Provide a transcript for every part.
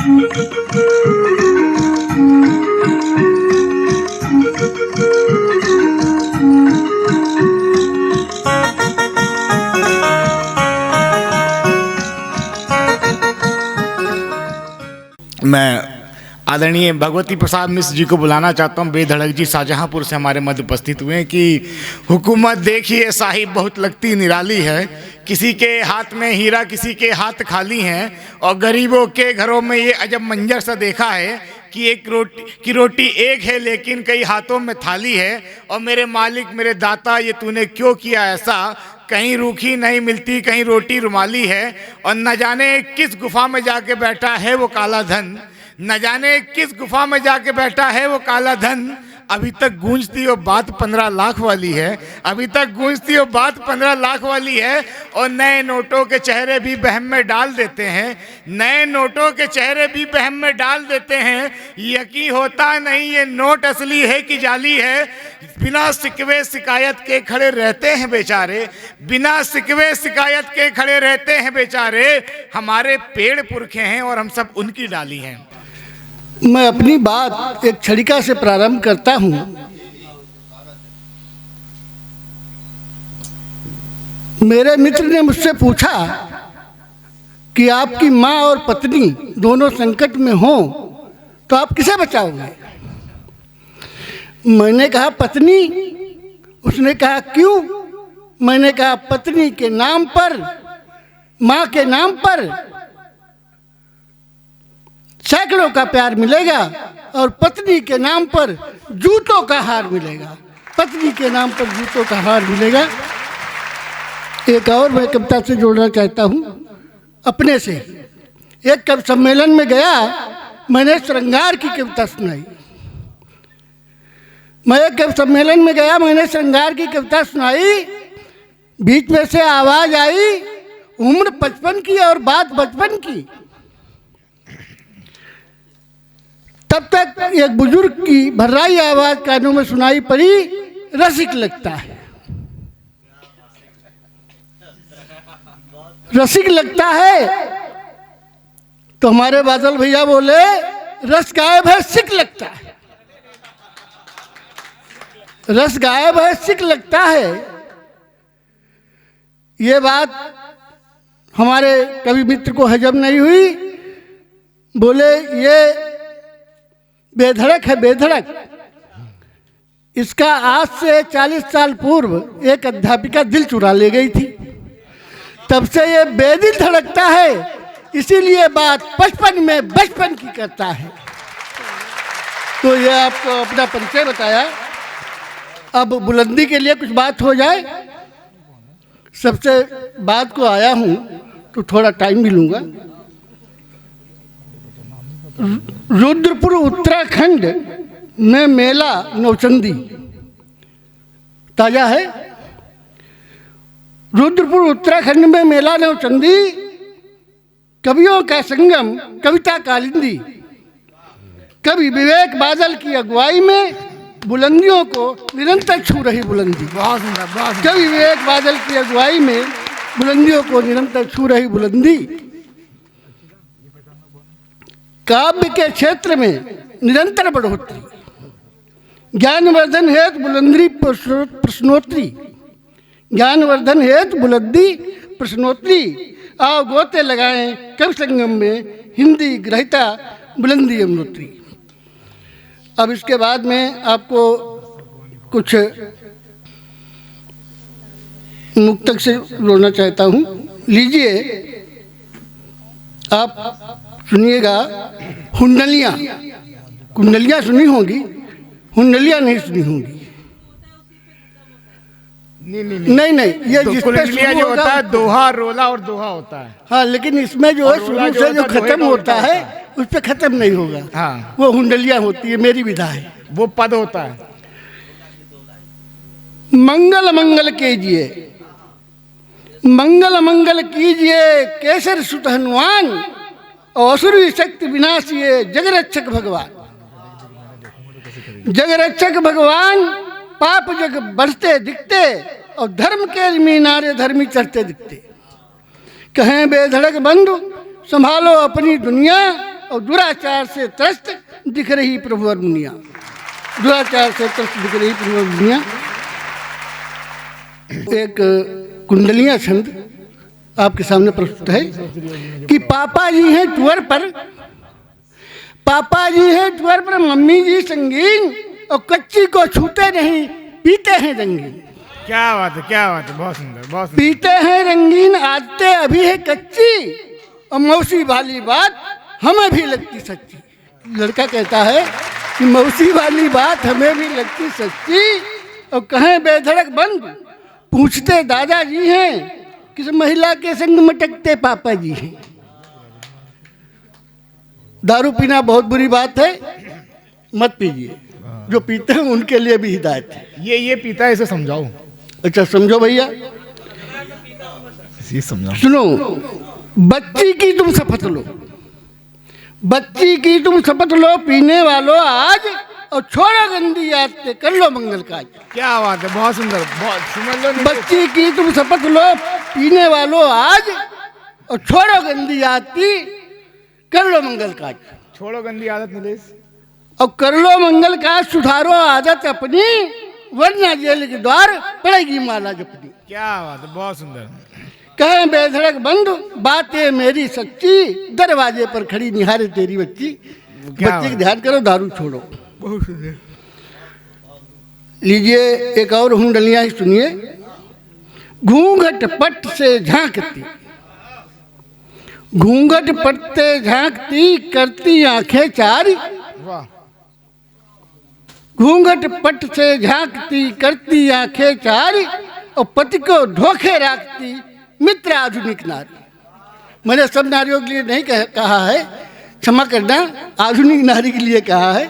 मैं आदरणीय भगवती प्रसाद मिश्र जी को बुलाना चाहता हूँ। बेधड़क जी शाहजहाँपुर से हमारे मध्य उपस्थित हुए हैं कि हुकूमत देखिए साहिब बहुत लगती निराली है, किसी के हाथ में हीरा किसी के हाथ खाली हैं, और गरीबों के घरों में ये अजब मंजर सा देखा है कि एक रोटी एक है लेकिन कई हाथों में थाली है। और मेरे मालिक मेरे दाता ये तूने क्यों किया ऐसा, कहीं रूखी नहीं मिलती कहीं रोटी रुमाली है। और न जाने किस गुफा में जाके बैठा है वो काला धन, न जाने किस गुफा में जाके बैठा है वो काला धन। अभी तक गूंजती वो बात 15 लाख वाली है, अभी तक गूंजती वो बात 15 लाख वाली है। और नए नोटों के चेहरे भी बहम में डाल देते हैं, नए नोटों के चेहरे भी बहम में डाल देते हैं। यकीन होता नहीं ये नोट असली है कि जाली है। बिना शिकवे शिकायत के खड़े रहते हैं बेचारे, बिना शिकवे शिकायत के खड़े रहते हैं बेचारे। हमारे पेड़ पुरखे हैं और हम सब उनकी डाली हैं। मैं अपनी बात एक छड़िका से प्रारंभ करता हूं। मेरे मित्र ने मुझसे पूछा कि आपकी माँ और पत्नी दोनों संकट में हो तो आप किसे बचाओगे। मैंने कहा पत्नी। उसने कहा क्यों। मैंने कहा पत्नी के नाम पर, माँ के नाम पर सैकड़ों का प्यार मिलेगा और पत्नी के नाम पर जूतों का हार मिलेगा, पत्नी के नाम पर जूतों का हार मिलेगा। एक और मैं कविता से जोड़ना चाहता हूँ अपने से। एक कवि सम्मेलन में गया, मैंने श्रृंगार की कविता सुनाई। मैं एक कवि सम्मेलन में गया, मैंने श्रृंगार की कविता सुनाई। बीच में से आवाज आई, उम्र 55 की और बात बचपन की। तब तक एक बुजुर्ग की भर्राई आवाज कानों में सुनाई पड़ी, रसिक लगता है, रसिक लगता है। तो हमारे बादल भैया बोले रस गायब है सिक लगता है, रस गायब है सिक लगता है। ये बात हमारे कवि मित्र को हजम नहीं हुई। बोले ये बेधड़क है बेधड़क। इसका आज से 40 साल पूर्व एक अध्यापिका दिल चुरा ले गई थी, तब से ये बेदिल धड़कता है, इसीलिए बात 55 में बचपन की करता है। तो ये आपको अपना परिचय बताया। अब बुलंदी के लिए कुछ बात हो जाए। सबसे बात को आया हूँ तो थोड़ा टाइम भी लूँगा। रुद्रपुर उत्तराखंड में मेला नौचंदी ताजा है। रुद्रपुर उत्तराखंड में मेला नौचंदी, कवियों का संगम कविता कालिंदी। कवि विवेक बादल की अगुवाई में बुलंदियों को निरंतर छू रही बुलंदी। कवि विवेक बादल की अगुवाई में बुलंदियों को निरंतर छू रही बुलंदी। काव्य के क्षेत्र में निरंतर बढ़ोतरी, ज्ञानवर्धन हेतु बुलंदी प्रश्नोत्तरी, ज्ञानवर्धन हेतु बुलंदी प्रश्नोत्तरी। आओ गोते लगाएं कवि संगम में, हिंदी ग्रहिता बुलंदी यमुनोत्री। अब इसके बाद में आपको कुछ मुक्तक से जोड़ना चाहता हूँ। लीजिए आप सुनिएगा। हुंडलियाँ, कुंडलियाँ सुनी होंगी, हुंडलियाँ नहीं सुनी होंगी। नहीं नहीं, ये कुंडलियाँ जो होता है दोहा रोला और दोहा होता है। हाँ, लेकिन इसमें जो है शुरू से जो खत्म होता है उस पर खत्म नहीं होगा। हाँ, वो हुंडलियाँ होती है, मेरी विधा है, वो पद होता है। मंगल मंगल कीजिए, मंगल मंगल कीजिए केसर सुत हनुमान, असुरी शक्ति विनाशिए जगरक्षक भगवान। जगरक्षक भगवान पाप जग बढ़ते दिखते और धर्म के मीनारे धर्मी चढ़ते दिखते। कहें बेधड़क बंधु संभालो अपनी दुनिया, और दुराचार से त्रस्त दिख रही प्रभुवर मुनिया, दुराचार से त्रस्त दिख रही प्रभुवर मुनिया। एक कुंडलियां छंद आपके सामने प्रस्तुत है कि पापा जी हैं टूर पर, पापा जी हैं टूर पर, मम्मी जी संगीन, और कच्ची को छूते नहीं पीते हैं रंगीन। क्या बात है, क्या बात है, बहुत सुंदर, बहुत सुंदर। पीते हैं रंगीन, आते अभी है कच्ची, और मौसी वाली बात हमें भी लगती सच्ची। लड़का कहता है कि मौसी वाली बात हमें भी लगती सच्ची, और कहें बेधड़क बंद पूछते दादाजी हैं, किस महिला के संग मटकते पापा जी हैं। दारू पीना बहुत बुरी बात है, मत पीजिए। जो पीते हैं उनके लिए भी हिदायत है। ये पीता है, इसे समझाओ। अच्छा समझो भैया, समझाओ। सुनो, बच्ची की तुम शपथ लो, बच्ची की तुम शपथ लो पीने वालों आज, और छोड़ो गंदी आदतें कर लो मंगल काज। क्या बात है, बहुत सुंदर, बहुत समझ लो। बच्ची की तुम शपथ लो पीने वालों आज, और छोड़ो गंदी आदतें कर लो मंगल काज। छोड़ो गंदी आदत नीलेश, और कर लो मंगल काज, सुधारो आदत अपनी, वरना जेल के द्वार पड़ेगी माला जपनी। क्या बात है, बहुत सुंदर। कहें बेधड़क बंद बातें मेरी सच्ची, दरवाजे पर खड़ी निहारे तेरी बच्ची। बच्चे की ध्यान करो, दारू छोड़ो। बहुत सुंदर। लीजिए एक और हुंडलियां ही सुनिए। घूंघट पट से झांकती, घूंघट पट से झांकती, करती आंखें चारी। वाह। घूंघट पट से झांकती, करती आंखें चारी, और पति को धोखे रखती मित्र आधुनिक नारी। मैंने सब नारियों के लिए नहीं कहा है, क्षमा करना, आधुनिक नारी के लिए कहा है।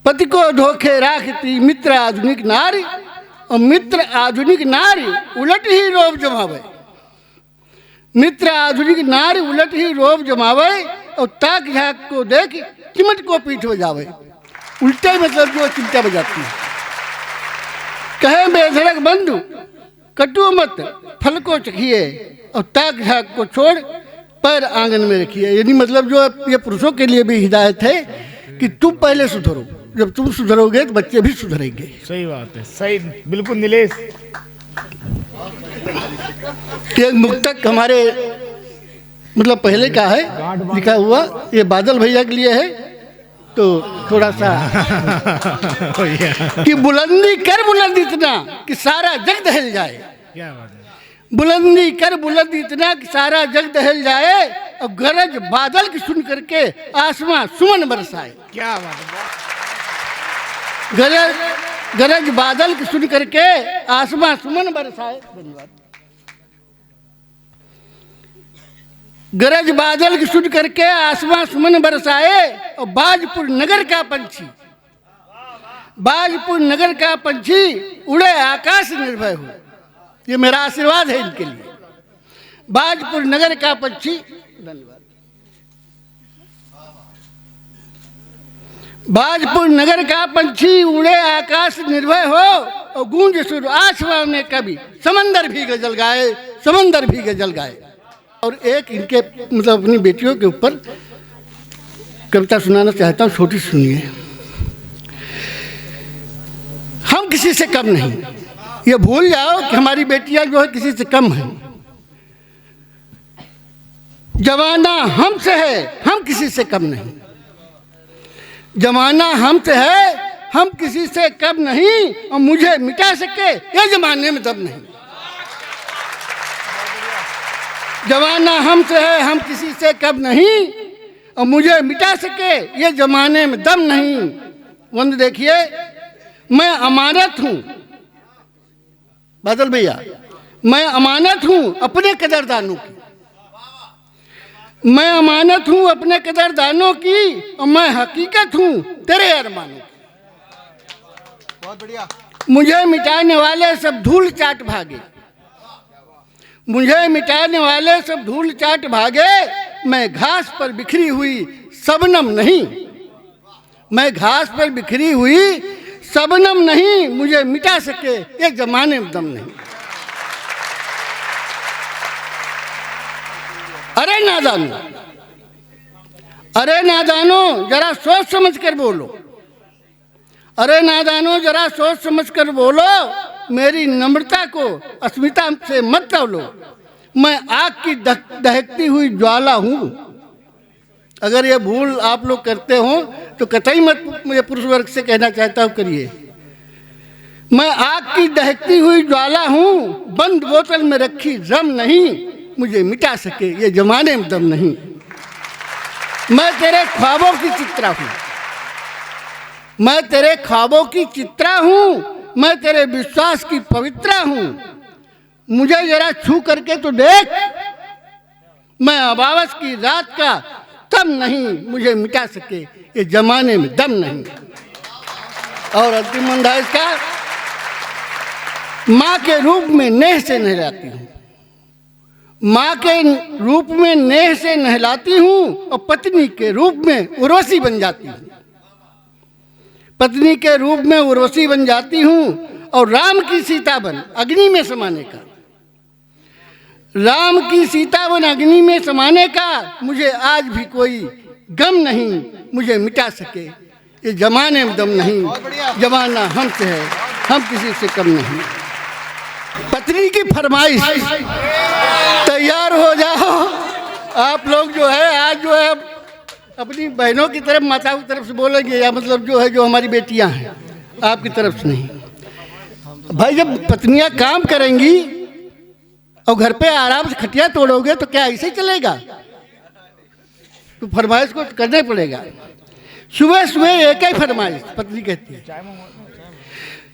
पति को धोखे रखती मित्र आधुनिक नारी, और मित्र आधुनिक नारी उलट ही रोब जमावे। मित्र आधुनिक नारी उलट ही रोब जमावे, और ताक झाक को देख चिमट को पीठ बजावे। उल्टे मतलब जो चिमटा बजाती है। कहे बेधड़क बंधु कटु मत फल को चखिए, और ताक झाक को छोड़ पैर आंगन में रखिए। यानी मतलब जो ये पुरुषों के लिए भी हिदायत है कि तुम पहले सुधरो, जब तुम सुधरोगे तो बच्चे भी सुधरेंगे। सही बात है, सही, बिल्कुल नीलेश। एक मुक्तक हमारे मतलब पहले का है लिखा हुआ, ये बादल भैया के लिए है, तो थोड़ा सा कि बुलंदी कर बुलंद इतना कि सारा जग दहल जाए। क्या बात है। बुलंदी कर बुलंद इतना कि सारा जग दहल जाए, और गरज बादल की सुन करके आसमां सुमन बरसाए। क्या बात है। गरज गरज बादल की सुन करके आसमां सुमन बरसाए। धन्यवाद। गरज बादल की सुन करके आसमां सुमन बरसाए, और बाजपुर नगर का पंछी, बाजपुर नगर का पंछी उड़े आकाश निर्भय हो। ये मेरा आशीर्वाद है इनके लिए। बाजपुर नगर का पंछी, धन्यवाद। बाजपुर नगर का पंछी उड़े आकाश निर्भय हो, और गूंज सुर आसमां में कभी समंदर भी गजल गाए, समंदर भी गजल गाए। और एक इनके मतलब अपनी बेटियों के ऊपर कविता सुनाना चाहता हूँ, छोटी सुनिए। हम किसी से कम नहीं, ये भूल जाओ कि हमारी बेटियां जो है किसी से कम हैं। जमाना हमसे है, हम किसी से कम नहीं। जमाना हमसे है, हम किसी से कम नहीं, और मुझे मिटा सके ये जमाने में दम नहीं। जमाना हमसे है, हम किसी से कम नहीं, और मुझे मिटा सके ये जमाने में दम नहीं। वंद देखिए, मैं अमानत हूँ, बादल भैया, मैं अमानत हूँ अपने कदरदानों की, मैं अमानत हूँ अपने कदरदानों की, और मैं हकीकत हूँ तेरे अरमानों की। बहुत बढ़िया। मुझे मिटाने वाले सब धूल चाट भागे, मुझे मिटाने वाले सब धूल चाट भागे, मैं घास पर बिखरी हुई सबनम नहीं, मैं घास पर बिखरी हुई सबनम नहीं, मुझे मिटा सके ये जमाने में दम नहीं। अरे नादान, अरे नादानो जरा सोच समझ कर बोलो, अरे नादानो जरा सोच समझ कर बोलो, मेरी नम्रता को अस्मिता से मत तौलो, मैं आग की दहकती हुई ज्वाला हूँ। अगर ये भूल आप लोग करते हो तो कतई मत मुझे पुरुष वर्ग से कहना चाहता हूँ करिए। मैं आग की दहकती हुई ज्वाला हूँ, बंद बोतल में रखी रम नहीं मुझे मिटा सके ये जमाने में दम नहीं। मैं तेरे ख्वाबों की चित्रा हूँ, मैं तेरे ख्वाबों की चित्रा हूँ, मैं तेरे विश्वास की पवित्रा हूँ। मुझे जरा छू करके तो देख, मैं अमावस की रात का तम नहीं मुझे मिटा सके ये जमाने में दम नहीं। और अंतिम मंदा इसका, माँ के रूप में नेह से नहलाती हूँ, माँ के रूप में नेह से नहलाती हूँ और पत्नी के रूप में उर्वशी बन जाती हूँ, पत्नी के रूप में उर्वशी बन जाती हूँ। और राम की सीता बन अग्नि में समाने का, राम की सीता बन अग्नि में समाने का मुझे आज भी कोई गम नहीं मुझे मिटा सके ये जमाने में दम नहीं। जमाना हमसे है, हम किसी से कम नहीं। पत्नी की फरमाइश, तैयार हो जाओ आप लोग जो है आज जो है अपनी बहनों की तरफ माताओं की तरफ से बोलेंगे, या मतलब जो है जो हमारी बेटियां हैं आपकी तरफ से नहीं। भाई जब पत्नियां काम करेंगी और घर पे आराम से खटिया तोड़ोगे तो क्या ऐसे चलेगा? तो फरमाइश को करना ही पड़ेगा। सुबह सुबह एक ही फरमाइश पत्नी कहती है,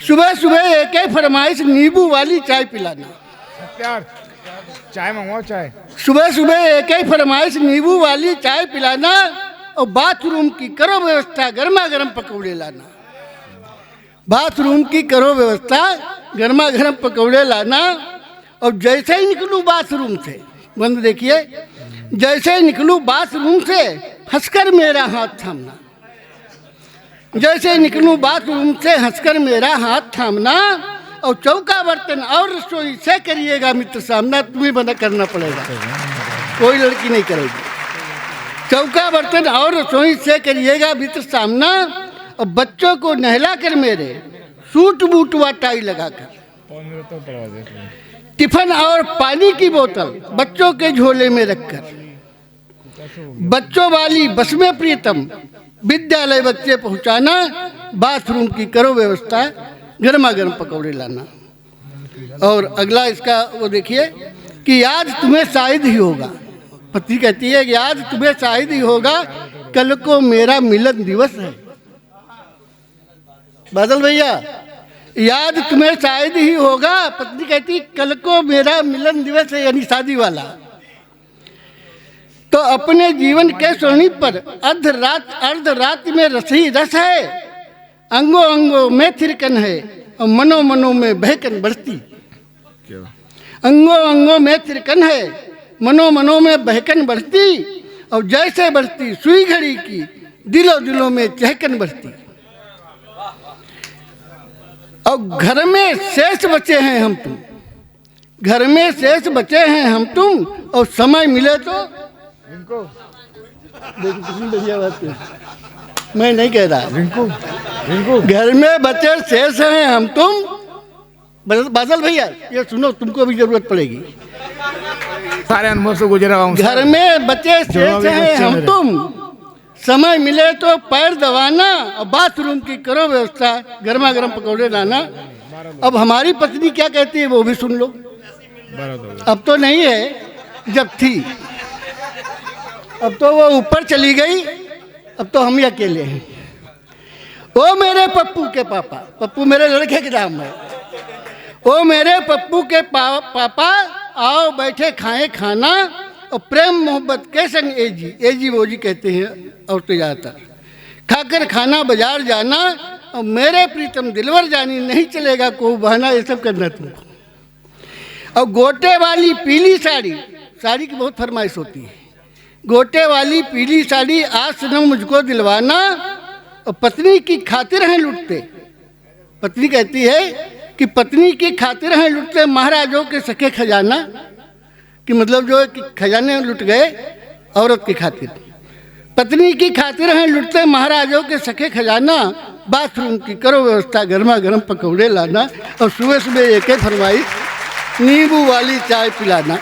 सुबह सुबह एक ही फरमाइश नींबू वाली चाय पिलाना। चाय मंगवाओ चाय। सुबह सुबह एक ही फरमाइश नींबू वाली चाय पिलाना और बाथरूम की करो व्यवस्था गर्मा गर्म पकौड़े लाना। बाथरूम की करो व्यवस्था गर्मा गर्म पकौड़े लाना। और जैसे ही निकलूँ बाथरूम से, बंद देखिए, जैसे ही निकलूँ बाथरूम से हंसकर मेरा हाथ थामना। जैसे ही निकलूँ बाथरूम से हंसकर मेरा हाथ थामना। और चौका बर्तन और रसोई से करिएगा मित्र सामना, तुम्हें बना करना पड़ेगा, कोई लड़की नहीं करेगी। चौका बर्तन और रसोई से करिएगा मित्र सामना। और बच्चों को नहला कर मेरे सूट बूट व टाई लगाकर, टिफिन और पानी की बोतल बच्चों के झोले में रखकर, बच्चों वाली बस में प्रियतम विद्यालय बच्चे पहुंचाना। बाथरूम की करो व्यवस्था गर्मा गर्म पकौड़े लाना। और अगला इसका वो देखिए कि आज तुम्हें शायद ही होगा, पत्नी कहती है कि आज तुम्हें शायद ही होगा, कल को मेरा मिलन दिवस है। बादल भैया, याद तुम्हें शायद ही होगा, पत्नी कहती कल को मेरा मिलन दिवस है, यानी शादी वाला। तो अपने जीवन के स्वर्णिम पर अर्ध रात में रसी रस है, अंगों अंगों में थिरकन है और मनो मनो में बहकन बढ़ती। अंगों अंगों में थिरकन है, मनो मनो में बहकन बढ़ती। और जैसे बढ़ती सुई घड़ी की दिलों दिलों में चहकन बढ़ती। और घर में शेष बचे हैं हम तुम, घर में शेष बचे हैं हम तुम। और समय मिले तो देखो कितनी बढ़िया बात है, मैं नहीं कह रहा। रिंकू घर में बचे शेष हैं हम तुम। बादल भैया ये सुनो, तुमको भी जरूरत पड़ेगी, सारे अनुभव से गुजरा हूं। घर में बचे शेष हैं हम तुम, समय मिले तो पैर दबाना और बाथरूम की करो व्यवस्था गर्मा गर्म पकौड़े लाना। अब हमारी पत्नी क्या कहती है वो भी सुन लो। अब तो नहीं है, जब थी, अब तो वो ऊपर चली गई, अब तो हम ही अकेले हैं। ओ मेरे पप्पू के पापा, पप्पू मेरे लड़के के नाम है। ओ मेरे पप्पू के पापा, आओ बैठे खाएं खाना और प्रेम मोहब्बत के संग एजी, एजी वो जी कहते हैं औरतें ज़्यादातर, खाकर खाना बाजार जाना और मेरे प्रीतम दिलवर जानी, नहीं चलेगा को बहाना, ये सब करना तुमको। और गोटे वाली पीली साड़ी, साड़ी की बहुत फरमाइश होती है, गोटे वाली पीली साड़ी आज सनम मुझको दिलवाना। और पत्नी की खातिर हैं लुटते, पत्नी कहती है कि पत्नी की खातिर हैं लुटते महाराजों के सके खजाना, कि मतलब जो है कि खजाने लुट गए औरत की खातिर। पत्नी की खातिर हैं लुटते महाराजों के सखे खजाना, बाथरूम की करो व्यवस्था, गर्मा गर्म पकौड़े लाना और सुबह सुबह एक फरमाइश नींबू वाली चाय पिलाना।